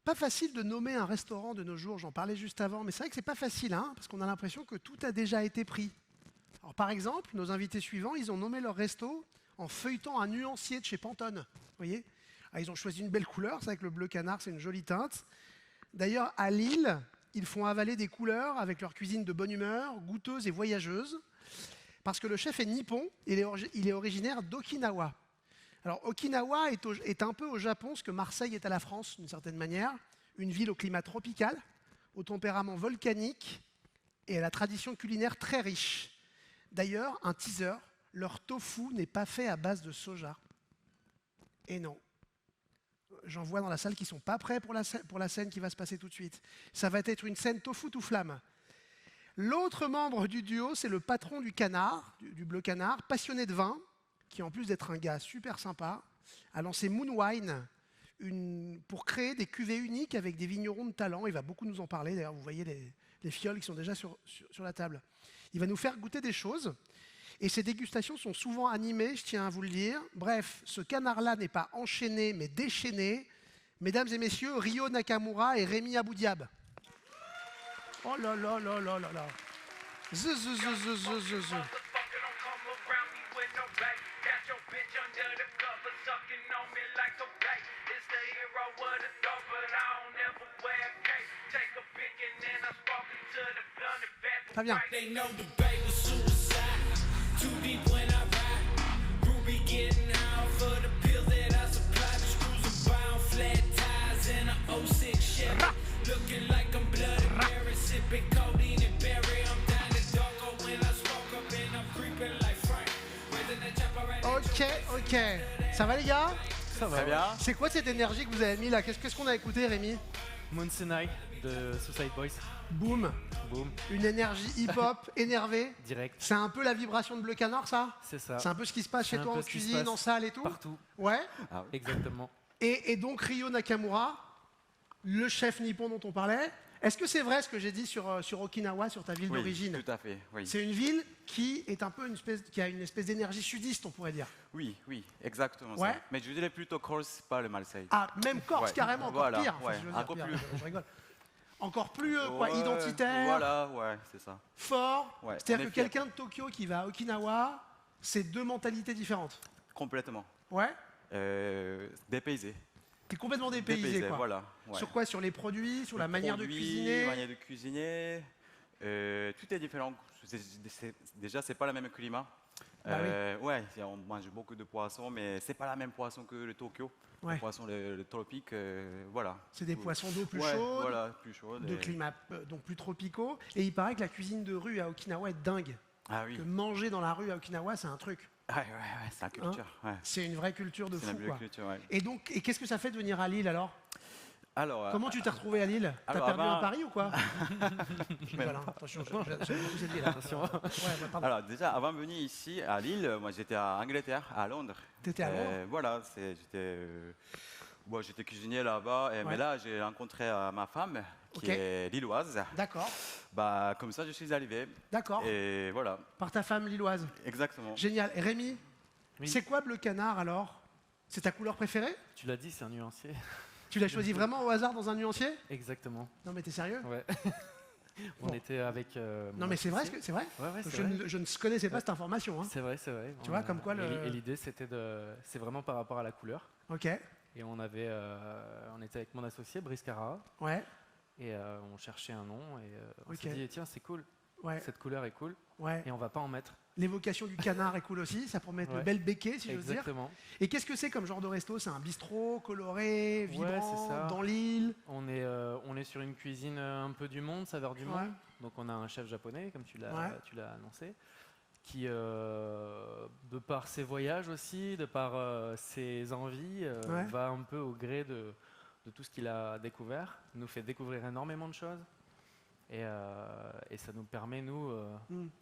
Pas facile de nommer un restaurant de nos jours, j'en parlais juste avant, mais c'est vrai que c'est pas facile, hein, parce qu'on a l'impression que tout a déjà été pris. Alors, par exemple, nos invités suivants, ils ont nommé leur resto en feuilletant un nuancier de chez Pantone. Vous voyez? Ils ont choisi une belle couleur, c'est vrai que le bleu canard, c'est une jolie teinte. D'ailleurs, à Lille, ils font avaler des couleurs avec leur cuisine de bonne humeur, goûteuse et voyageuse, parce que le chef est nippon, il est originaire d'Okinawa. Alors, Okinawa est un peu au Japon ce que Marseille est à la France, d'une certaine manière. Une ville au climat tropical, au tempérament volcanique et à la tradition culinaire très riche. D'ailleurs, un teaser, leur tofu n'est pas fait à base de soja. Et non. J'en vois dans la salle qui ne sont pas prêts pour la scène qui va se passer tout de suite. Ça va être une scène tofu tout flamme. L'autre membre du duo, c'est le patron du canard, du bleu canard, passionné de vin, qui en plus d'être un gars super sympa, a lancé Moonwine pour créer des cuvées uniques avec des vignerons de talent. Il va beaucoup nous en parler, d'ailleurs vous voyez les fioles qui sont déjà sur la table. Il va nous faire goûter des choses, et ces dégustations sont souvent animées, je tiens à vous le dire. Bref, ce canard-là n'est pas enchaîné, mais déchaîné. Mesdames et messieurs, Ryo Nakamura et Rémi Aboudiab. Oh là là là là là là. Très bien. Ok. Ça va les gars? Ça va bien. C'est quoi cette énergie que vous avez mis là? Qu'est-ce qu'on a écouté, Rémi? Monsenai de Suicide Boys. Boum. Boom. Une énergie hip-hop énervée. Direct. C'est un peu la vibration de Bleu Canard, ça? C'est ça. C'est un peu ce qui se passe chez toi en cuisine, en salle et tout? Partout. Ouais. Ah oui. Exactement. Et donc Ryo Nakamura, le chef nippon dont on parlait. Est-ce que c'est vrai ce que j'ai dit sur Okinawa, sur ta ville d'origine? Tout à fait, oui. C'est une ville qui est un peu qui a une espèce d'énergie sudiste, on pourrait dire. Oui, exactement Ouais. ça. Mais je dirais plutôt Corse, pas le Marseille. Ah, même Corse, Ouais. carrément, encore Voilà, pire. ouais, je veux dire, encore pire, plus. je rigole. Encore plus Ouais, identitaire, Voilà, ouais, c'est ça. fort. Ouais, on C'est-à-dire est que fiers. quelqu'un de Tokyo qui va à Okinawa, c'est deux mentalités différentes. Complètement. Ouais. Dépaysé. T'es complètement dépaysé, quoi. Voilà. Ouais. Sur quoi? Sur les produits, sur la manière de Produits, cuisiner? manière de cuisiner. Tout est différent. Déjà, c'est pas le même climat. Bah oui. Ouais, on mange beaucoup de poissons, mais c'est pas la même poisson que le Tokyo. Ouais. Le poisson, le tropique, voilà. C'est des poissons d'eau plus Ouais, chaude, voilà, plus chaude. de climat donc plus tropicaux. Et il paraît que la cuisine de rue à Okinawa est dingue. Ah oui. Que manger dans la rue à Okinawa, c'est un truc. Ouais, c'est la culture. Ouais. C'est une vraie culture de C'est fou, la quoi. vraie culture, ouais. Et qu'est-ce que ça fait de venir à Lille alors? Alors, Comment tu t'es retrouvé à Lille? T'as alors, perdu avant- un pari ou quoi? Voilà, attention, j'aime beaucoup cette ville. Attention. Ouais, pardon. Alors déjà, avant de venir ici à Lille, moi j'étais à Angleterre, à Londres. T'étais à Londres? Voilà, j'étais cuisinier là-bas, Ouais. mais là j'ai rencontré ma femme qui Ok. est lilloise. D'accord, Comme ça je suis arrivé. d'accord. Et voilà, Par ta femme lilloise. exactement. Génial. Et Rémi, Oui. c'est quoi Bleu Canard alors? C'est ta couleur préférée? Tu l'as dit, c'est un nuancier. Tu l'as choisi vraiment au hasard dans un nuancier? Exactement. Non mais t'es sérieux? Ouais. On Bon. était avec. Non mais c'est vrai, c'est vrai? Ouais, c'est je, vrai. je ne connaissais pas cette information. Hein. C'est vrai, c'est vrai. Tu vois, comme quoi le- Et l'idée, c'était c'est vraiment par rapport à la couleur. Ok, Et on était avec mon associé, Brice Carrara, ouais, et on cherchait un nom, et on Ok. s'est dit, tiens, c'est cool, ouais, cette couleur est cool, ouais. et on va pas en mettre. L'évocation du canard est cool aussi, ça promet de Ouais. belles béquets si j'ose dire. Exactement. Et qu'est-ce que c'est comme genre de resto? C'est un bistrot coloré, vibrant, c'est ça. dans l'île? On est sur une cuisine un peu du monde, saveur du Ouais. monde. Donc on a un chef japonais, comme tu l'as annoncé, qui, de par ses voyages aussi, de par ses envies, Ouais. va un peu au gré de tout ce qu'il a découvert, nous fait découvrir énormément de choses. Et ça nous permet, nous,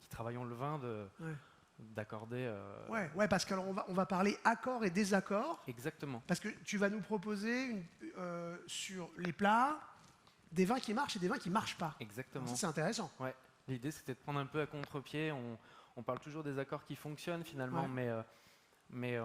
qui travaillons le vin, Ouais. d'accorder... Ouais, parce qu'on on va parler accords et désaccords, Exactement. parce que tu vas nous proposer sur les plats des vins qui marchent et des vins qui marchent pas. Exactement. Ça, c'est intéressant. Ouais. L'idée, c'était de prendre un peu à contre-pied. On parle toujours des accords qui fonctionnent finalement, Ouais. Mais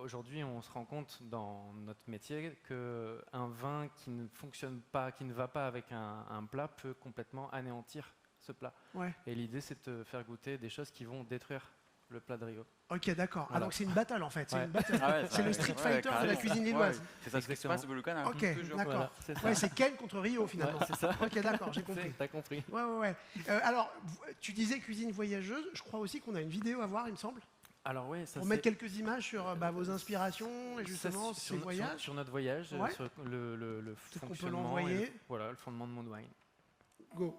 aujourd'hui, on se rend compte dans notre métier qu'un vin qui ne fonctionne pas, qui ne va pas avec un plat, peut complètement anéantir ce plat. Ouais. Et l'idée, c'est de te faire goûter des choses qui vont détruire le plat de Rio. Ok, d'accord. Ah, Voilà. donc c'est une battle en fait. C'est Ouais. une battle. Ah ouais, C'est le Street Fighter de la carrément. cuisine lilloise. Ouais, c'est ça ce qui se Exactement. passe au Bulucan, hein, Ok, toujours. d'accord. Voilà, c'est ça. Ouais, c'est Ken contre Rio finalement. Ouais, c'est ça. Ok, d'accord, j'ai compris. T'as compris. Ouais, ouais, ouais. Alors, tu disais cuisine voyageuse. Je crois aussi qu'on a une vidéo à voir, il me semble. Alors oui, ça Pour mettre quelques images sur vos inspirations et justement ça, ces voyages. sur notre voyage, Ouais. sur le Peut-être qu'on peut fonctionnement, l'envoyer. et voilà, le fondement de Moonwine. Go.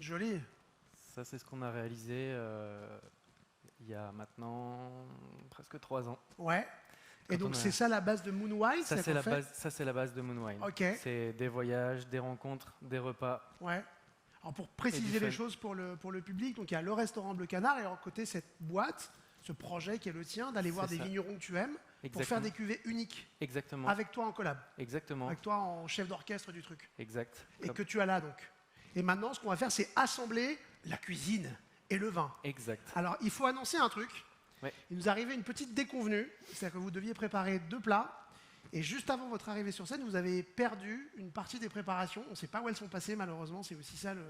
Joli. Ça, c'est ce qu'on a réalisé il y a maintenant presque 3 ans. Ouais. Et Quand donc on a- c'est ça la base de Moonwine. Ça, c'est qu'on la fait base, ça, c'est la base de Moonwine. Ok. C'est des voyages, des rencontres, des repas. Ouais. Alors pour Et préciser du les fun. choses pour le public, donc il y a le restaurant Bleu Canard et à côté cette boîte, ce projet qui est le tien, d'aller voir C'est des ça. vignerons que tu aimes pour Exactement. faire des cuvées uniques Exactement. avec toi en collab, Exactement. avec toi en chef d'orchestre du truc Exact. et que tu as là donc. Et maintenant ce qu'on va faire c'est assembler la cuisine et le vin. Exact. Alors il faut annoncer un truc. Ouais. Il nous arrivait une petite déconvenue, c'est-à-dire que vous deviez préparer 2 plats. Et juste avant votre arrivée sur scène, vous avez perdu une partie des préparations. On ne sait pas où elles sont passées, malheureusement. C'est aussi ça le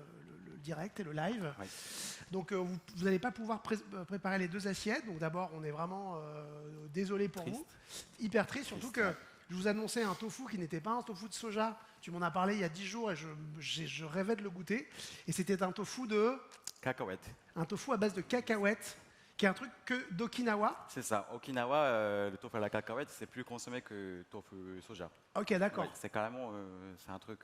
direct et le live. Ouais. Donc vous n'allez pas pouvoir préparer les 2 assiettes. Donc d'abord, on est vraiment désolé pour Triste. vous. Hyper triste, surtout que je vous annonçais un tofu qui n'était pas un tofu de soja. Tu m'en as parlé il y a 10 jours et je rêvais de le goûter. Et c'était un tofu Cacahuète. à base de cacahuètes, qui est un truc que d'Okinawa. C'est ça. Okinawa, le tofu à la cacahuète, c'est plus consommé que tofu soja. Ok, d'accord. Ouais, c'est carrément, c'est un truc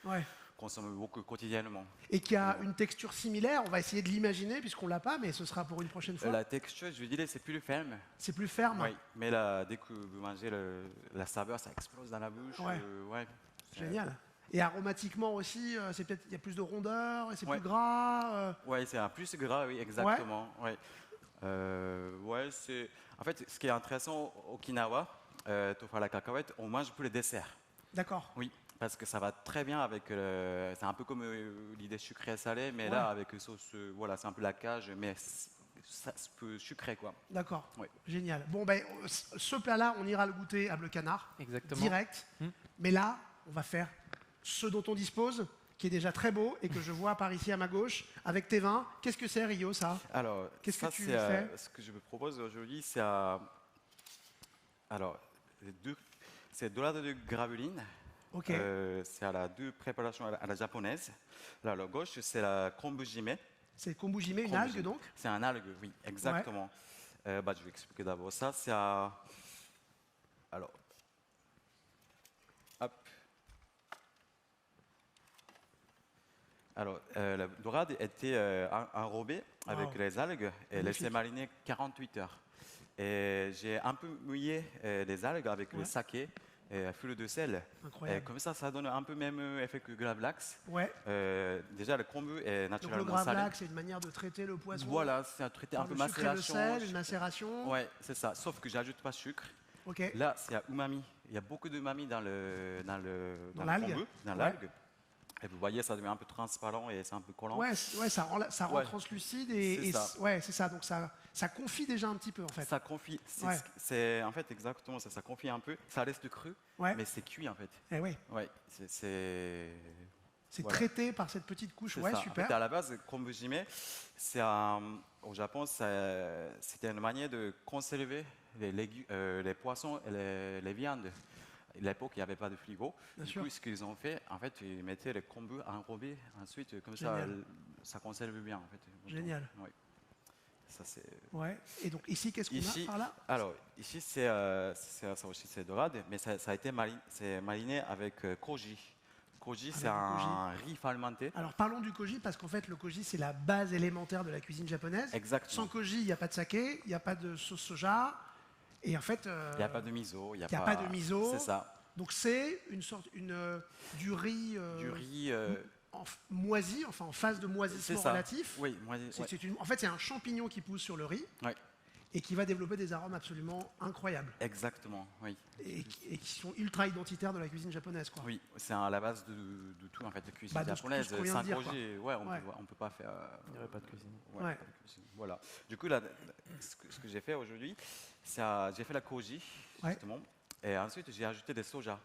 Ouais. qu'on consomme beaucoup quotidiennement. Et qui a une texture similaire. On va essayer de l'imaginer puisqu'on l'a pas, mais ce sera pour une prochaine fois. La texture, je dirais, c'est plus ferme. C'est plus ferme. Oui, mais là, dès que vous mangez la saveur, ça explose dans la bouche. Ouais. Ouais. Génial. Et aromatiquement aussi, c'est peut-être il y a plus de rondeur, et c'est Ouais. plus gras. Ouais, c'est un plus gras, oui, exactement. Ouais. Ouais, c'est. En fait, ce qui est intéressant au Okinawa, tofu à la cacahuète, on mange pour les desserts. D'accord. Oui, parce que ça va très bien avec. C'est un peu comme l'idée sucrée-salée, mais Ouais. là, avec sauce, voilà, c'est un peu la cage, mais ça se peut sucré, quoi. D'accord. Ouais. Génial. Bon, ben, ce plat-là, on ira le goûter à Bleu Canard, Exactement. direct. Mais là, on va faire ce dont on dispose, qui est déjà très beau et que je vois par ici à ma gauche, avec tes vins. Qu'est-ce que c'est, Rio, ça? Alors, Qu'est-ce ça, que tu c'est, fais ce que je vous propose aujourd'hui, c'est alors, c'est dorade de graveline. Ok. C'est à la 2 préparations à la japonaise. Là, à la gauche, c'est la kombujime. C'est kombujime, une Kombujime. algue donc? C'est un algue, oui, exactement. Je vais expliquer d'abord ça. C'est à. Alors. Hop. Alors, la dorade était enrobée avec Wow. les algues et laissée Magnifique. mariner 48 heures. Et j'ai un peu mouillé les algues avec le Ouais. saké et fût de sel. Incroyable. Et comme ça donne un peu même effet que Gravlax. Ouais. Déjà, le kombu est Donc naturellement le Gravlax, c'est une manière de traiter le poisson. Voilà, c'est un traité un peu le sucre et le macération. sel, une macération. Ouais, c'est ça. Sauf que j'ajoute pas de sucre. Ok. Là, c'est umami. Il y a beaucoup d'umami dans le l'algue. kombu, dans l'algue. Et vous voyez, ça devient un peu transparent et c'est un peu collant. Ouais, ça rend translucide et ouais, c'est ça. Donc ça confie déjà un petit peu en fait. Ça confie. C'est en fait exactement ça. Ça confie un peu. Ça reste cru, mais c'est cuit en fait. Eh ouais. Ouais, c'est traité par cette petite couche. Ouais, ça. super. En fait, à la base, kombu jime, au Japon, c'était une manière de conserver les poissons et les viandes. À l'époque, il n'y avait pas de frigo. Du coup, ce qu'ils ont fait, en fait, ils mettaient les kombu enrobés. Ensuite, comme ça conserve bien. En fait. Génial. Ouais. Ça, c'est... Ouais. Et donc ici, qu'est-ce qu'on a par là? Alors, ici, ça aussi, c'est dorade, mais ça a été mariné avec koji. Koji, c'est un riz fermenté. Alors parlons du koji, parce qu'en fait, le koji, c'est la base élémentaire de la cuisine japonaise. Exactement. Sans koji, il n'y a pas de saké, il n'y a pas de sauce soja. Et en fait, il n'y a pas de miso. Il n'y a pas de miso. C'est ça. Donc c'est une sorte du riz, moisi, enfin en phase de moisissement relatif. Oui, en fait, c'est un champignon qui pousse sur le riz et qui va développer des arômes absolument incroyables. Exactement, oui. Et qui sont ultra identitaires de la cuisine japonaise, quoi. Oui, c'est à la base de tout en fait, de cuisine japonaise. Sans koji, on peut pas faire. Il n'y aurait pas de cuisine. Pas de cuisine. Voilà. Du coup, là, ce que j'ai fait aujourd'hui, j'ai fait la koji justement. Et ensuite, j'ai ajouté des soja.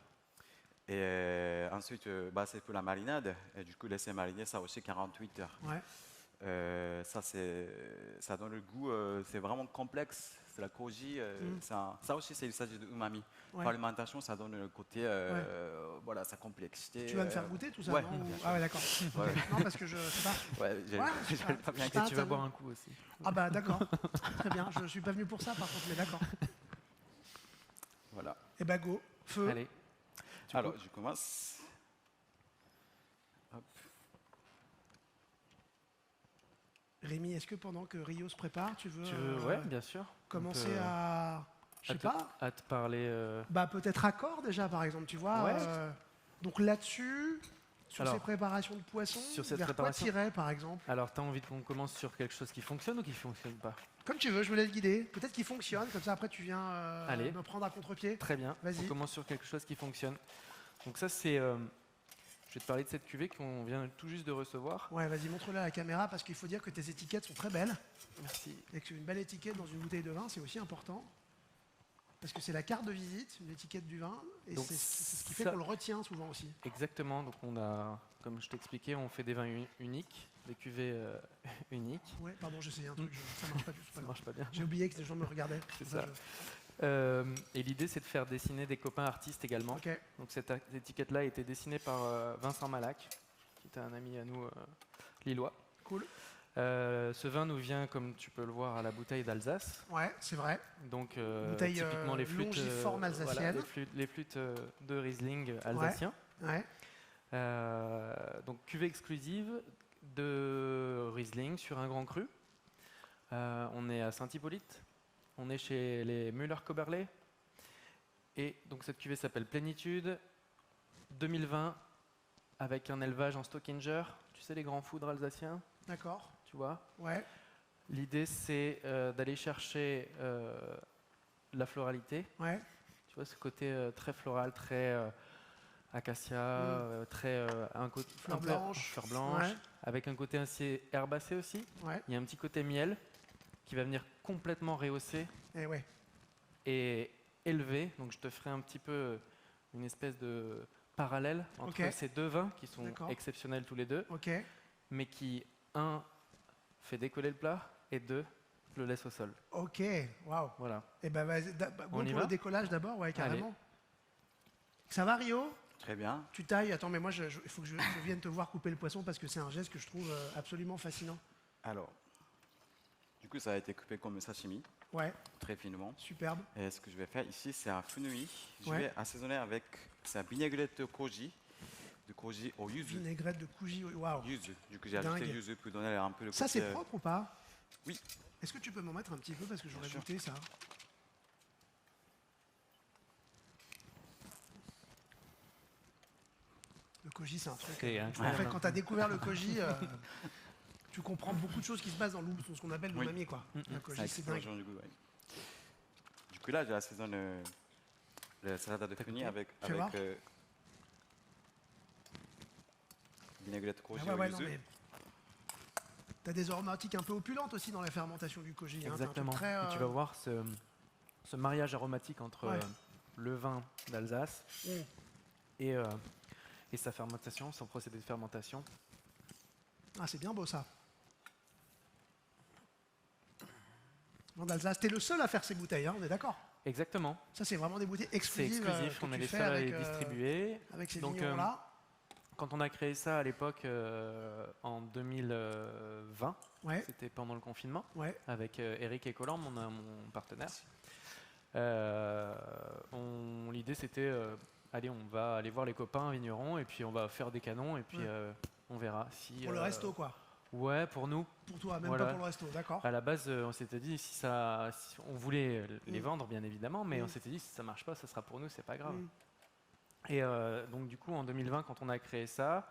Et ensuite, c'est pour la marinade. Et du coup, laisser mariner ça aussi 48 heures. Ouais. Ça donne le goût, c'est vraiment complexe. C'est la koji. Ça aussi, il s'agit de umami. Ouais. L'alimentation, ça donne le côté, voilà, sa complexité. Tu vas me faire goûter tout ça, ouais. non Ah ouais, d'accord. Okay. Non, parce que je sais pas. Ouais, j'ai pas bien. Tu vas boire un coup aussi. Ah bah d'accord. Très bien. Je suis pas venu pour ça, par contre, mais d'accord. Voilà. Et bah go, feu. Allez. Alors, je commence. Hop. Rémi, est-ce que pendant que Rio se prépare, tu veux ouais, bien sûr. Commencer à, je sais pas, à te parler. Peut-être accord déjà, par exemple, tu vois. Ouais. Donc là-dessus, sur ces préparations de poissons, vers quoi t'irais, par exemple? Alors, tu as envie qu'on commence sur quelque chose qui fonctionne ou qui fonctionne pas? Comme tu veux, je me laisse guider. Peut-être qu'il fonctionne, comme ça après tu viens me prendre à contre-pied. Très bien. Vas-y. On commence sur quelque chose qui fonctionne. Donc ça, c'est... je vais te parler de cette cuvée qu'on vient tout juste de recevoir. Ouais, vas-y, montre-la à la caméra parce qu'il faut dire que tes étiquettes sont très belles. Merci. Et que une belle étiquette dans une bouteille de vin, c'est aussi important. Parce que c'est la carte de visite, une étiquette du vin. Et c'est ce qui fait qu'on le retient souvent aussi. Exactement. Donc on a, comme je t'expliquais, on fait des vins uniques, des cuvées uniques. Ouais, pardon, j'essayais un truc, ça marche pas du tout. Ça marche pas bien. J'ai oublié que les gens me regardaient. C'est ça. Et l'idée, c'est de faire dessiner des copains artistes également. Okay. Donc cette étiquette-là a été dessinée par Vincent Malac, qui était un ami à nous lillois. Cool. Ce vin nous vient, comme tu peux le voir, à la bouteille d'Alsace. Ouais, c'est vrai. Donc bouteille typiquement les flûtes, longiforme alsacienne. Voilà, les flûtes de Riesling alsacien. Ouais. Donc cuvée exclusive de Riesling sur un grand cru. On est à Saint-Hippolyte. On est chez les Müller-Koberlé. Et donc cette cuvée s'appelle Plénitude 2020 avec un élevage en Stockinger. Tu sais, les grands foudres alsaciens. D'accord. Tu vois? Ouais. L'idée, c'est d'aller chercher la floralité. Ouais. Tu vois, ce côté très floral, très acacia, très fleur blanche, ouais. Avec un côté assez herbacé aussi. Ouais. Il y a un petit côté miel qui va venir complètement rehausser et élever. Donc je te ferai un petit peu une espèce de parallèle entre ces deux vins qui sont exceptionnels tous les deux, mais qui, un, fait décoller le plat et deux, le laisse au sol. Ok, waouh. Voilà. Et ben bon pour le décollage d'abord, ouais, carrément. Allez. Ça va, Rio? Très bien. Tu tailles. Attends, mais moi, il faut que je vienne te voir couper le poisson parce que c'est un geste que je trouve absolument fascinant. Alors, du coup, ça a été coupé comme sashimi. Ouais. Très finement. Superbe. Et ce que je vais faire ici, c'est un fenouil. Je vais assaisonner avec sa vinaigrette de koji. De koji au yuzu. Vinaigrette de koji, waouh. Yuzu. Du coup, j'ai ajouté yuzu pour donner un peu le côté... Ça, c'est propre ou pas? Oui. Est-ce que tu peux m'en mettre un petit peu parce que j'aurais goûté ça? koji, c'est un truc. C'est En incroyable, fait, hein. quand tu as découvert le koji, tu comprends beaucoup de choses qui se passent dans ce qu'on appelle l'umami, quoi. Le koji, c'est dingue. Du coup, Du coup, là, j'assaisonne le salade de fenouil avec Fais voir. vinaigrette koji Ah ouais, non, au yuzu. mais t'as des aromatiques un peu opulentes aussi dans la fermentation du koji. Hein. Exactement. Très, Et tu vas voir ce mariage aromatique entre Ouais. le vin d'Alsace Mm. et sa fermentation, son procédé de fermentation. Ah, c'est bien beau ça. Vin d'Alsace, t'es le seul à faire ces bouteilles, hein, on est d'accord. Exactement. Ça, c'est vraiment des bouteilles C'est exclusives. exclusif, Que on est tu les fais seuls à avec, les distribuer. avec ces Donc, vignerons-là. Quand on a créé ça à l'époque, en 2020, Ouais, c'était pendant le confinement, ouais. avec Eric et Colin, mon partenaire. L'idée c'était, allez, on va aller voir les copains vignerons et puis on va faire des canons et puis Ouais. On verra si. Pour le resto, quoi. Ouais, pour nous. Pour toi, même Voilà. pas pour le resto, d'accord. À la base, on s'était dit si on voulait les Mm. vendre bien évidemment, mais Mm. on s'était dit si ça marche pas, ça sera pour nous, c'est pas grave. Mm. Et donc du coup en 2020, quand on a créé ça,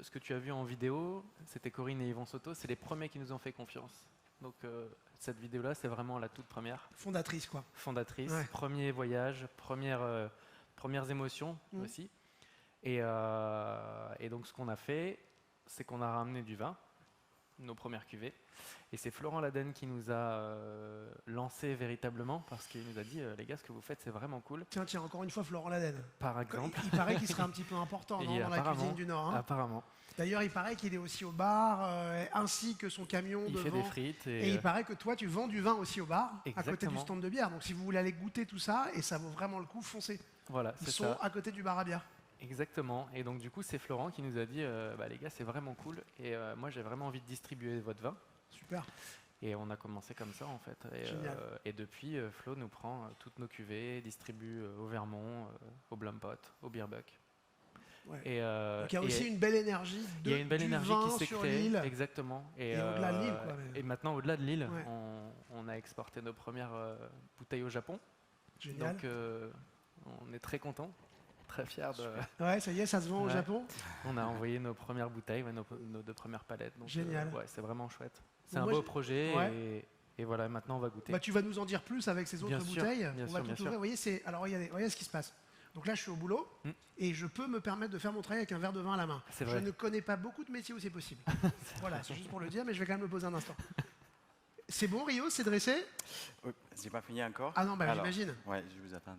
ce que tu as vu en vidéo, c'était Corinne et Yvon Soto, c'est les premiers qui nous ont fait confiance. Donc cette vidéo-là, c'est vraiment la toute première. Fondatrice, quoi. Fondatrice, Ouais. premier voyage, premières émotions Mm. aussi. Et donc ce qu'on a fait, c'est qu'on a ramené du vin, nos premières cuvées. Et c'est Florent Laden qui nous a lancé véritablement parce qu'il nous a dit les gars, ce que vous faites, c'est vraiment cool. Tiens, encore une fois, Florent Laden. Par exemple, Il paraît qu'il serait un petit peu important Et non, dans la apparemment- cuisine du Nord. Hein. apparemment, D'ailleurs, il paraît qu'il est aussi au bar, ainsi que son camion il devant. fait des frites Et il paraît que toi, tu vends du vin aussi au bar, à côté du Exactement. stand de bière. Donc si vous voulez aller goûter tout ça, et ça vaut vraiment le coup, foncez. voilà, Ils c'est sont ça. à côté du bar à bière. Exactement. Et donc du coup, c'est Florent qui nous a dit les gars, c'est vraiment cool. Et moi, j'ai vraiment envie de distribuer votre vin. Super. Et on a commencé comme ça en fait. Génial. Et depuis, Flo nous prend toutes nos cuvées, distribue au Vermont, au Blumpot, au Beerbuck. Ouais. Et, Donc il y a aussi une belle énergie il y a une belle du énergie vin qui s'est sur créée. l'île. Exactement. Et au-delà de l'île, quoi, mais- Et maintenant, au-delà de l'île, Ouais. on a exporté nos premières bouteilles au Japon. Génial. Donc on est très contents, très fiers de. Ouais, ça y est, ça se vend au Ouais. Japon. On a envoyé nos premières bouteilles, ouais, nos 2 premières palettes. Donc, Génial. ouais, c'est vraiment chouette. C'est Bon, un moi, beau j'ai- projet Ouais. et voilà, maintenant on va goûter. Bah, tu vas nous en dire plus avec ces autres Bien sûr, bouteilles. bien On sûr, va bien tout sûr. ouvrir. Vous voyez, alors regardez ce qui se passe. Donc là, je suis au boulot et je peux me permettre de faire mon travail avec un verre de vin à la main. C'est Je vrai. ne connais pas beaucoup de métiers où c'est possible. Voilà, c'est juste pour le dire, mais je vais quand même le poser un instant. C'est bon, Rio, c'est dressé? Oui, j'ai pas fini encore. Ah non, bah, Alors, j'imagine. Ouais, je vous attends.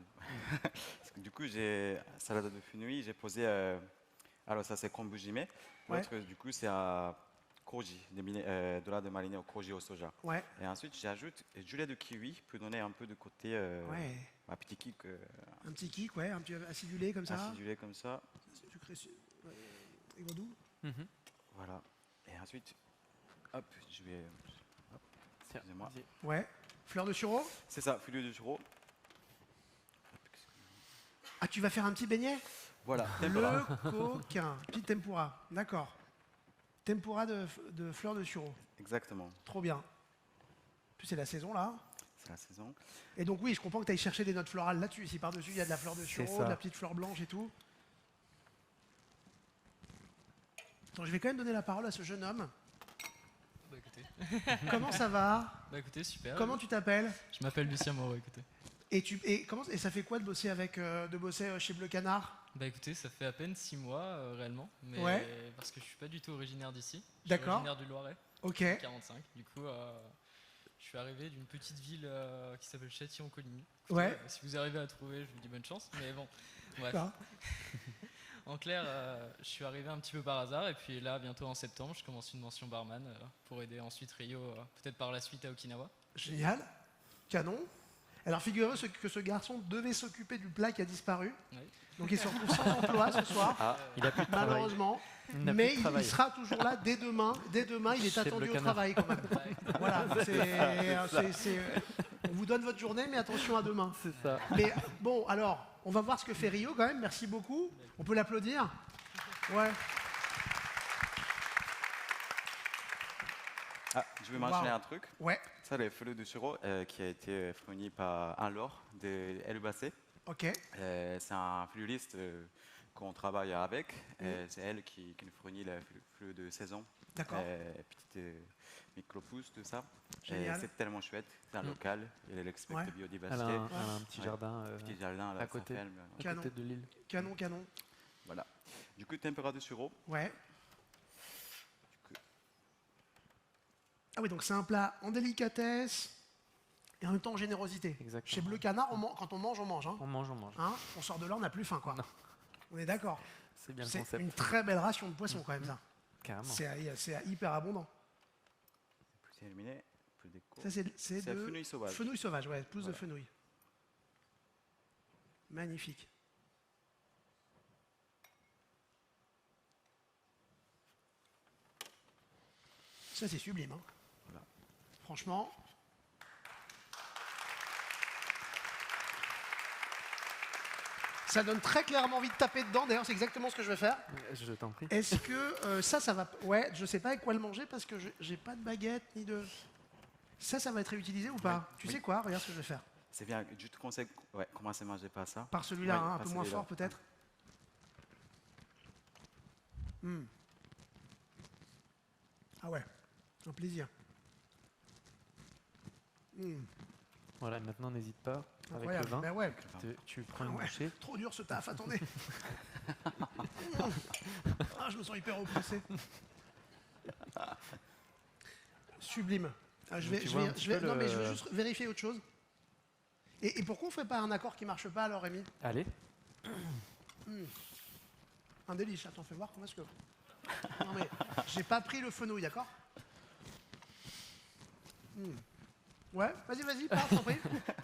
Parce que du coup, j'ai salade de fenouil, j'ai posé. Alors, ça, c'est kombujime. Ouais. L'autre, du coup, c'est à koji, de là de mariner au koji au soja. Ouais, Et ensuite, j'ajoute du lait de kiwi pour donner un peu de côté ouais. un petit kick Un petit kick, ouais, un petit acidulé comme ça. acidulé comme ça. Sucré, et doux. Mhm. Voilà. Et ensuite, hop, je vais. Hop, Tiens, excusez-moi. vas-y. Ouais. Fleur de sureau. C'est ça, filet de churro. Ah, tu vas faire un petit beignet? Voilà, tempura. Le coquin. Petit tempura, d'accord. Tempura de fleurs de sureau. Exactement, Trop bien. En plus, c'est la saison là. c'est la saison. Et donc, oui, je comprends que tu ailles chercher des notes florales là-dessus. Si par-dessus, il y a de la fleur de C'est sureau, ça. de la petite fleur blanche et tout. Attends, je vais quand même donner la parole à ce jeune homme. Bah écoutez, Comment ça va? bah écoutez, super. Comment tu t'appelles? Je m'appelle Lucien Moreau, écoutez. Et ça fait quoi de bosser chez Bleu Canard? Bah écoutez, ça fait à peine 6 mois réellement, mais Ouais. parce que je suis pas du tout originaire d'ici. Je suis D'accord. originaire du Loiret, Ok. 45. Du coup, je suis arrivé d'une petite ville qui s'appelle Châtillon-Coligny. Ouais. Si vous arrivez à trouver, je vous dis bonne chance. Mais bon, bref. D'accord. En clair, je suis arrivé un petit peu par hasard et puis là, bientôt en septembre, je commence une mention barman pour aider ensuite Rio, peut-être par la suite à Okinawa. Génial. Canon. Alors, figurez-vous que ce garçon devait s'occuper du plat qui a disparu. Oui. Donc, il se retrouve sans emploi ce soir, Ah, il a plus de travail. malheureusement. Il n'a plus Mais de il travail. sera toujours là dès demain. Dès demain, il est Chez attendu Bleu au Canard. travail quand même. Voilà. On vous donne votre journée, mais attention à demain. C'est ça. Mais bon, alors, on va voir ce que fait Rio quand même. Merci beaucoup. On peut l'applaudir? Ouais. Ah, je vais mentionner Wow. un truc. Ouais. Ça, le filet de churro qui a été fourni par Anne-Laure de Elbacé. Ok. C'est un fleuriste qu'on travaille avec. Et c'est elle qui nous fournit les fruits de saison. D'accord. Petites micro-pousses, tout ça. Génial. C'est tellement chouette. C'est un local. Elle est l'expert Ouais. de Elle biodiversité. a un petit jardin Petit jardin à côté. Saint-Felme. à Canon. côté de l'île. Canon, canon. Voilà. Du coup, température sur eau. Ouais. Du coup, Ah oui, donc c'est un plat en délicatesse et en même temps en générosité. Exactement. Chez Bleu Canard, quand on mange, on mange. Hein. On mange, on mange. Hein, on sort de là, on n'a plus faim, quoi. Non. On est d'accord. C'est bien le C'est concept. une très belle ration de poisson, quand même, ça. Carrément. C'est hyper abondant. plus terminé. Plus déco. Ça, c'est C'est de... fenouil sauvage. Fenouil sauvage, ouais, plus de Voilà. fenouil. Magnifique. Ça, c'est sublime. Hein. Voilà. Franchement. Ça donne très clairement envie de taper dedans. D'ailleurs, c'est exactement ce que je vais faire. Je t'en prie. Est-ce que ça va... Ouais, je sais pas avec quoi le manger parce que j'ai pas de baguette ni de... Ça va être réutilisé ou pas? Oui. Tu Oui. sais quoi? Regarde ce que je vais faire. C'est bien. Je te conseille. Ouais, commencez à manger par ça. Par celui-là, Ouais, hein, un par peu moins celui-là. fort peut-être. Hmm. Ah ouais, un plaisir. Hmm. Voilà, maintenant n'hésite pas avec le Incroyable. vin. Ben ouais, Tu prends une Ah ouais. bouchée. trop dur ce taf, attendez. Ah, je me sens hyper oppressé. Sublime. Ah, Donc, tu vois un petit peu non, mais je veux le- juste vérifier autre chose. Et pourquoi on ne fait pas un accord qui marche pas alors, Rémi? Allez, Un délice, attends, fais voir comment est-ce que... Non mais, j'ai pas pris le fenouil, d'accord? Ouais, vas-y, parle, je t'en prie.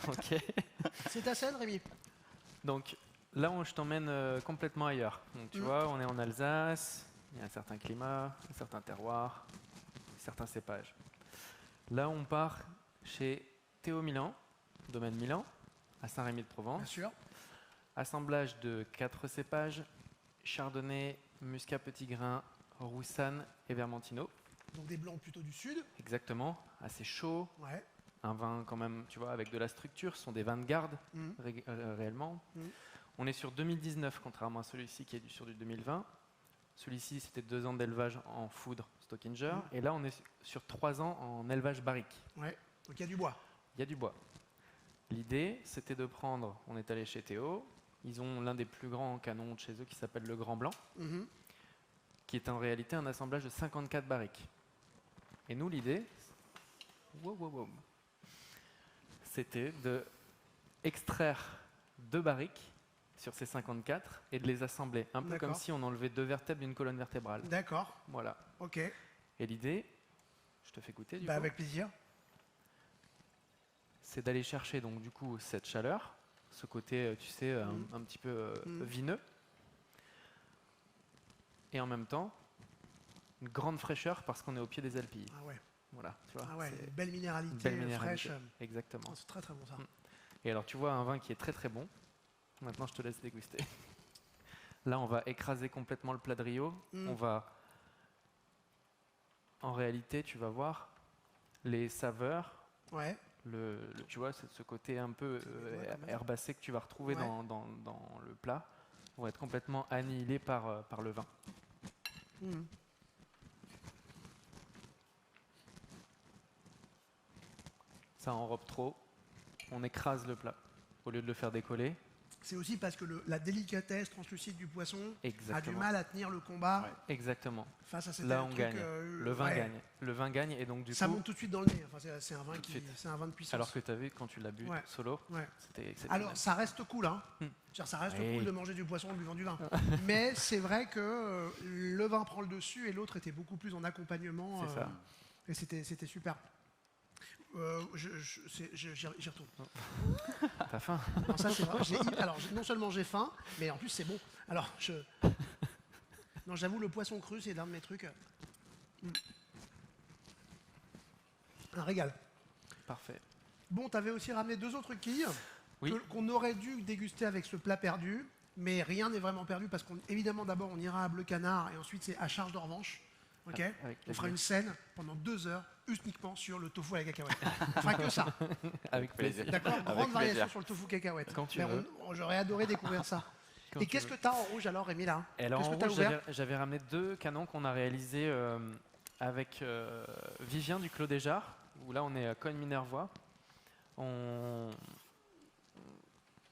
ok. C'est ta scène, Rémi. Donc là, je t'emmène complètement ailleurs. Donc tu vois, on est en Alsace, il y a un certain climat, un certain terroir, certains cépages. Là, on part chez Théo Milan, domaine Milan, à Bien Saint-Rémy-de-Provence. sûr. Assemblage de 4 cépages, Chardonnay, Muscat petit grain, Roussanne et Vermentino. Donc des blancs plutôt du sud. Exactement, assez chaud, Ouais. un vin quand même, tu vois, avec de la structure, ce sont des vins de garde Mhm. réellement. Mhm. On est sur 2019, contrairement à celui-ci qui est sur du 2020. Celui-ci, c'était 2 ans d'élevage en foudre Stockinger, et là, on est sur 3 ans en élevage barrique. Ouais. Donc il y a du bois. Il y a du bois. L'idée, c'était de prendre, on est allé chez Théo, ils ont l'un des plus grands canons de chez eux qui s'appelle le Grand Blanc, Mhm. qui est en réalité un assemblage de 54 barriques. Et nous, l'idée, c'était de extraire 2 barriques sur ces 54 et de les assembler, un peu comme D'accord. si on enlevait 2 vertèbres d'une colonne vertébrale. D'accord. Voilà. Ok. Et l'idée, je te fais goûter du Bah, coup, avec plaisir. c'est d'aller chercher donc du coup cette chaleur, ce côté, tu sais, un petit peu vineux, et en même temps une grande fraîcheur parce qu'on est au pied des Alpilles. Ah ouais. Voilà, tu vois. Ah ouais. c'est Une belle minéralité, une belle minéralité. fraîche. Exactement. Oh, c'est très très bon ça. Et alors tu vois un vin qui est très très bon. Maintenant je te laisse déguster. Là on va écraser complètement le plat de Rio. On va, en réalité tu vas voir les saveurs. Ouais. Tu vois, c'est ce côté un peu quand même. herbacé que tu vas retrouver Ouais. dans le plat vont être complètement annihilés par le vin. Mhm. Ça enrobe trop, on écrase le plat au lieu de le faire décoller. C'est aussi parce que la délicatesse translucide du poisson a du Exactement. mal à tenir le combat Ouais. Exactement. face à ces Là on trucs, gagne. Le vin ouais. gagne. Le vin gagne et donc du Ça coup, monte tout de suite dans le nez. Enfin, c'est un vin Tout de suite. c'est un vin de puissance. alors que tu as vu quand tu l'as bu Ouais. solo, Ouais. c'était exceptionnel. Alors, ça reste cool, hein. C'est-à-dire, ça reste Oui. cool de manger du poisson en buvant du vin. Mais c'est vrai que le vin prend le dessus et l'autre était beaucoup plus en accompagnement. C'est ça. Et c'était super. J'y retourne. T'as faim? Non, ça, c'est vrai. Alors, non seulement j'ai faim, mais en plus, c'est bon. Alors, non, j'avoue, le poisson cru, c'est l'un de mes trucs. Un régal. Parfait. Bon, t'avais aussi ramené 2 autres quilles Oui. qu'on aurait dû déguster avec ce plat perdu, mais rien n'est vraiment perdu parce qu'évidemment, d'abord, on ira à Bleu Canard et ensuite, c'est à charge de revanche. Ok, Avec on fera plaisir. une scène pendant 2 heures uniquement sur le tofu à la cacahuète. On fera que ça. Avec plaisir. D'accord. Avec Grande variation plaisir. sur le tofu cacahuète. Quand tu Mais veux. j'aurais adoré découvrir ça. Quand Et tu qu'est-ce veux. que tu as en rouge alors, Rémi, là? Et alors, Qu'est-ce en que tu as rouge, ouvert? j'avais ramené 2 canons qu'on a réalisés avec Vivien du Clos des Jarres, où là, on est à Cogne-Minervois.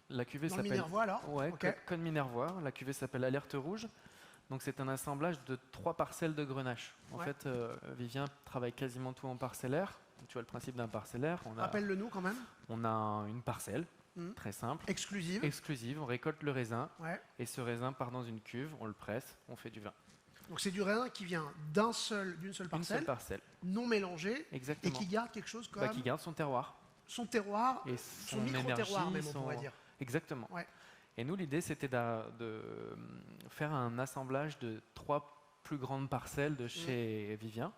La cuvée Dans le s'appelle... Minervois, alors? Ouais, Ok. Cogne-Minervois. La cuvée s'appelle Alerte Rouge. Donc, c'est un assemblage de 3 parcelles de grenache. En Ouais. fait, Vivien travaille quasiment tout en parcellaire. Tu vois le principe d'un parcellaire. Rappelle-le nous, quand même. On a une parcelle, Mhm. très simple, Exclusive. exclusive. On récolte le raisin. Ouais. Et ce raisin part dans une cuve, on le presse, on fait du vin. Donc c'est du raisin qui vient d'une seule Une seule parcelle, parcelle, non mélangée, et exactement. qui garde quelque chose comme Bah, qui garde son terroir. son terroir, Et son son micro-terroir énergie, même, on son- pourrait dire. Exactement. Ouais. Et nous, l'idée, c'était de faire un assemblage de 3 plus grandes parcelles de chez Vivien.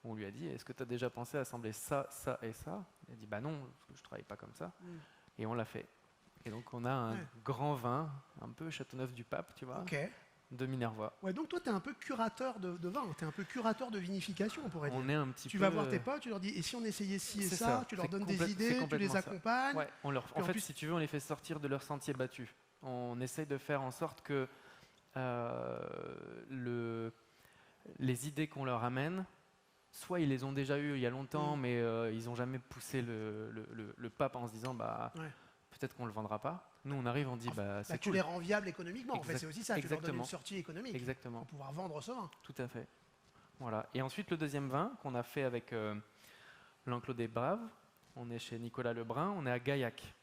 On lui a dit, est-ce que tu as déjà pensé à assembler ça, ça et ça? Il a dit, bah non, parce que je ne travaille pas comme ça. Mm. Et on l'a fait. Et donc, on a un Ouais. grand vin, un peu Châteauneuf-du-Pape, tu vois, Ok. de Minervois. Ouais, donc toi, tu es un peu curateur de vin, tu es un peu curateur de vinification, on pourrait dire. On est un petit Tu peu... vas voir tes potes, tu leur dis, et si on essayait ci et C'est ça, ça, tu leur c'est donnes des c'est idées, tu les complètement ça. accompagnes. Ouais, en en fait, plus- si tu veux, on les fait sortir de leur sentier battu. On essaye de faire en sorte que les idées qu'on leur amène, soit ils les ont déjà eues il y a longtemps, mais ils n'ont jamais poussé le pape en se disant bah, Ouais. peut-être qu'on ne le vendra pas. Nous, on arrive, on dit bah, Bah, c'est tu cool. les rends viables économiquement, en fait, Exact- c'est aussi ça, tu leur donnes une exactement. sortie économique Exactement, pour pouvoir vendre ce vin. tout à fait. Voilà. Et ensuite, le deuxième vin qu'on a fait avec l'Enclos des Braves, on est chez Nicolas Lebrun, on est à Gaillac.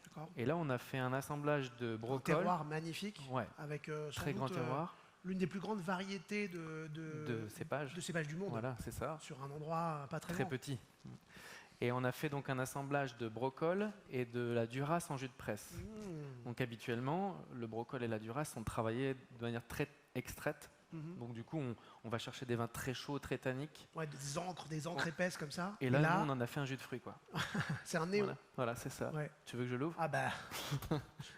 D'accord. Et là, on a fait un assemblage de Un brocol. terroir magnifique, Ouais, avec sans très grand doute, terroir, l'une des plus grandes variétés de cépages. cépages du monde, Voilà, c'est ça. sur un endroit pas très Très grand. petit. Et on a fait donc un assemblage de brocol et de la durasse en jus de presse. Mmh. Donc habituellement, le brocol et la durasse sont travaillés de manière très extraite. Mhm. Donc du coup, on va chercher des vins très chauds, très tanniques. Ouais, des encres épaisses comme ça. Et là, nous, on en a fait un jus de fruits, quoi. c'est un néo. Voilà, c'est ça. Ouais. Tu veux que je l'ouvre? Ah bah,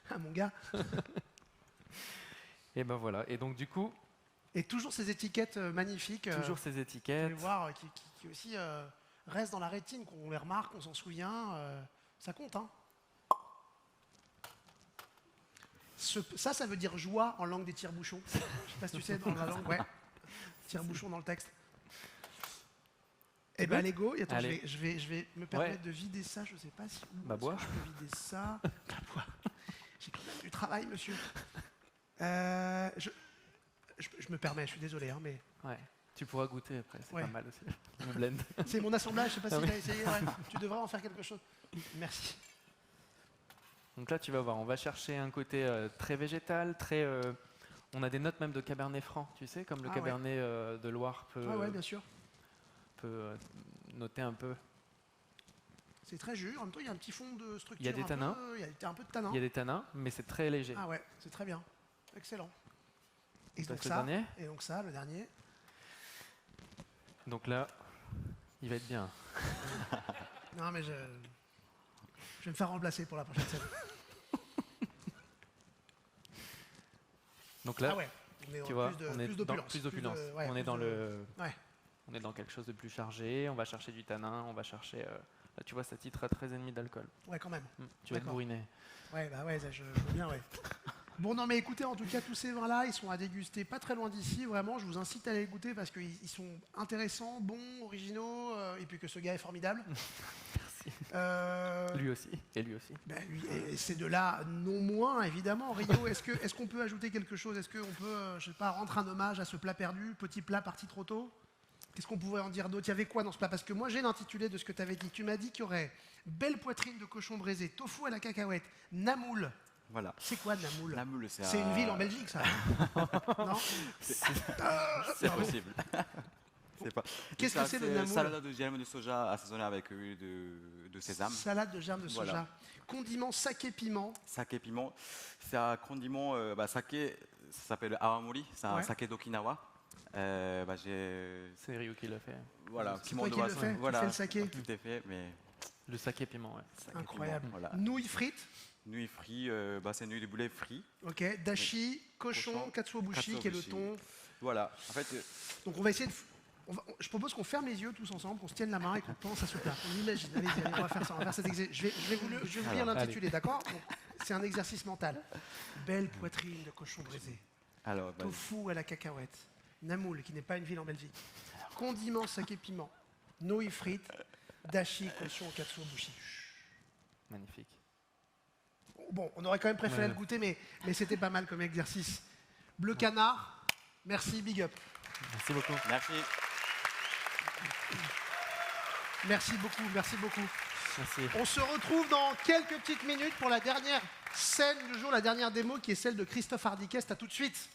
ah, mon gars. Et ben voilà. Et donc du coup, Et toujours ces étiquettes magnifiques. toujours ces Vous allez étiquettes. voir, qui aussi restent dans la rétine, qu'on les remarque, on s'en souvient. Ça compte, hein. Ça veut dire joie en langue des tire-bouchons. Je sais pas si tu sais, dans la langue, ouais. Tire-bouchon dans le texte. Eh ben, allez, go. Et attends, Allez. je vais me permettre de vider ça. Je sais pas si. Bah, est-ce bois. que je peux vider ça. Bah, bois. J'ai quand même du travail, monsieur. Je me permets, je suis désolé, hein, mais Ouais. Tu pourras goûter après, c'est Ouais. pas mal aussi. Le blend. c'est mon assemblage. Je sais pas Ah si oui. tu as essayé. Ouais. Tu devrais en faire quelque chose. Merci. Donc là, tu vas voir, on va chercher un côté très végétal, très. On a des notes même de Cabernet Franc, tu sais, comme le Ah ouais. Cabernet de Loire peut, Ah ouais, bien sûr. noter un peu. C'est très jus. En même temps, il y a un petit fond de structure. Il y a des tanins. Il y a un peu de tanin. Il y a des tanins, mais c'est très léger. Ah ouais, c'est très bien. Excellent. Et On donc passe le ça. dernier. Et donc ça, le dernier. Donc là, il va être bien. Non, mais je vais me faire remplacer pour la prochaine scène. Donc là, Ah ouais. On est tu en vois, plus on est dans d'opulence. plus d'opulence. Ouais, On est plus dans de- Ouais. on est dans quelque chose de plus chargé. On va chercher du tanin, on va chercher. Là, tu vois, ça titre à 13,5 d'alcool. Ouais, quand même. Tu vas être D'accord. bourriné. Ouais, bah ouais, ça, je veux bien, ouais. Bon, non, mais écoutez, en tout cas, tous ces vins-là, ils sont à déguster pas très loin d'ici. Vraiment, je vous incite à les goûter parce qu'ils sont intéressants, bons, originaux, et puis que ce gars est formidable. Lui aussi. Et lui aussi. Ben, et ces deux-là, non moins, évidemment. Rio, est-ce qu'on peut ajouter quelque chose? Est-ce qu'on peut, je sais pas, rendre un hommage à ce plat perdu, petit plat parti trop tôt? Qu'est-ce qu'on pouvait en dire d'autre? Il y avait quoi dans ce plat? Parce que moi, j'ai l'intitulé de ce que tu avais dit. Tu m'as dit qu'il y aurait belle poitrine de cochon braisé, tofu à la cacahuète, namoul. Voilà. C'est quoi namoul? La Meule, C'est une ville en Belgique, ça? Non? C'est possible. C'est pas. Qu'est-ce que c'est le namoul? Salade de germes de soja assaisonnée avec huile de sésame. Salade de germes de soja. Voilà. Condiment saké piment. Saké piment. C'est un condiment, saké, ça s'appelle awamori, c'est un Ouais. saké d'Okinawa. C'est Ryu qui l'a fait. Voilà, C'est toi qui le fais, tu fais le saké. Tout est fait, mais Le saké piment, ouais. saké Incroyable. piment, voilà. Nouilles frites. Nouilles frites, c'est nouilles de boulet frites. Ok. Dashi, cochon, Cochon, katsuobushi, qui est le katsuobushi. thon. Voilà, en fait, Donc on va essayer de. Je propose qu'on ferme les yeux tous ensemble, qu'on se tienne la main et qu'on pense à ce plat. On imagine. Allez-y, on va faire ça. On va faire cet exercice. Je vais vous lire Alors, l'intitulé, d'accord? Donc, C'est un exercice mental. Belle poitrine de cochon braisé. Alors, Tofu à la cacahuète. Namoul, qui n'est pas une ville en Belgique. Condiments, saké, piment. Noi frites. Dashi, cochon, katsu, bushi. Magnifique. Bon, on aurait quand même préféré le goûter, mais c'était pas mal comme exercice. Bleu Canard, merci, big up. Merci beaucoup. merci. Merci beaucoup, merci beaucoup. Merci. On se retrouve dans quelques petites minutes pour la dernière scène du jour, la dernière démo qui est celle de Christophe Hardikest. À tout de suite.